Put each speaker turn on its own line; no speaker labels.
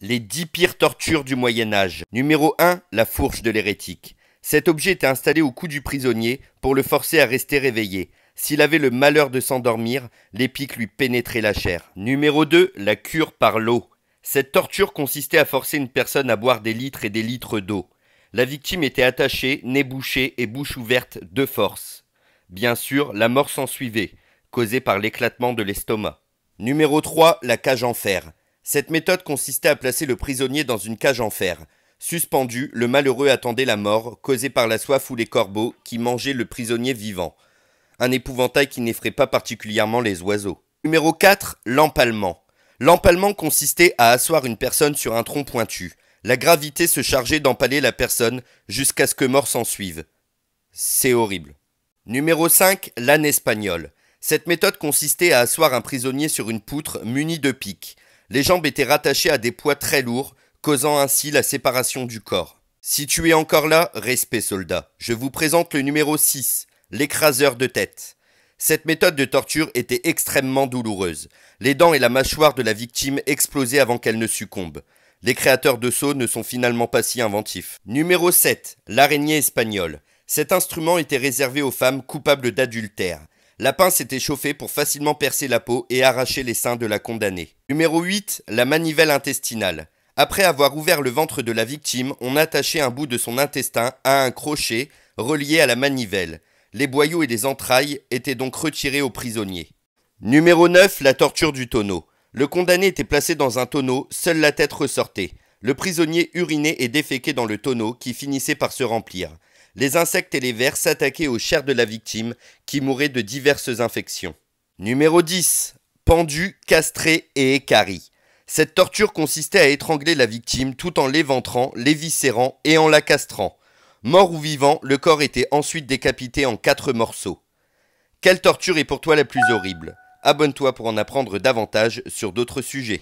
Les 10 pires tortures du Moyen-Âge. Numéro 1, la fourche de l'hérétique. Cet objet était installé au cou du prisonnier pour le forcer à rester réveillé. S'il avait le malheur de s'endormir, les pics lui pénétraient la chair. Numéro 2, la cure par l'eau. Cette torture consistait à forcer une personne à boire des litres et des litres d'eau. La victime était attachée, nez bouché et bouche ouverte de force. Bien sûr, la mort s'ensuivait, causée par l'éclatement de l'estomac. Numéro 3, la cage en fer. Cette méthode consistait à placer le prisonnier dans une cage en fer. Suspendu, le malheureux attendait la mort, causée par la soif ou les corbeaux qui mangeaient le prisonnier vivant. Un épouvantail qui n'effraie pas particulièrement les oiseaux. Numéro 4, l'empalement. L'empalement consistait à asseoir une personne sur un tronc pointu. La gravité se chargeait d'empaler la personne jusqu'à ce que mort s'ensuive. C'est horrible. Numéro 5, l'âne espagnol. Cette méthode consistait à asseoir un prisonnier sur une poutre munie de pics. Les jambes étaient rattachées à des poids très lourds, causant ainsi la séparation du corps. Si tu es encore là, respect soldat. Je vous présente le numéro 6, l'écraseur de tête. Cette méthode de torture était extrêmement douloureuse. Les dents et la mâchoire de la victime explosaient avant qu'elle ne succombe. Les créateurs de sauts ne sont finalement pas si inventifs. Numéro 7, l'araignée espagnole. Cet instrument était réservé aux femmes coupables d'adultère. La pince était chauffée pour facilement percer la peau et arracher les seins de la condamnée. Numéro 8, la manivelle intestinale. Après avoir ouvert le ventre de la victime, on attachait un bout de son intestin à un crochet relié à la manivelle. Les boyaux et les entrailles étaient donc retirés aux prisonniers. Numéro 9, la torture du tonneau. Le condamné était placé dans un tonneau, seule la tête ressortait. Le prisonnier urinait et déféquait dans le tonneau qui finissait par se remplir. Les insectes et les vers s'attaquaient aux chairs de la victime qui mourait de diverses infections. Numéro 10. Pendu, castré et équarri. Cette torture consistait à étrangler la victime tout en l'éventrant, l'éviscérant et en la castrant. Mort ou vivant, le corps était ensuite décapité en 4 morceaux. Quelle torture est pour toi la plus horrible ? Abonne-toi pour en apprendre davantage sur d'autres sujets.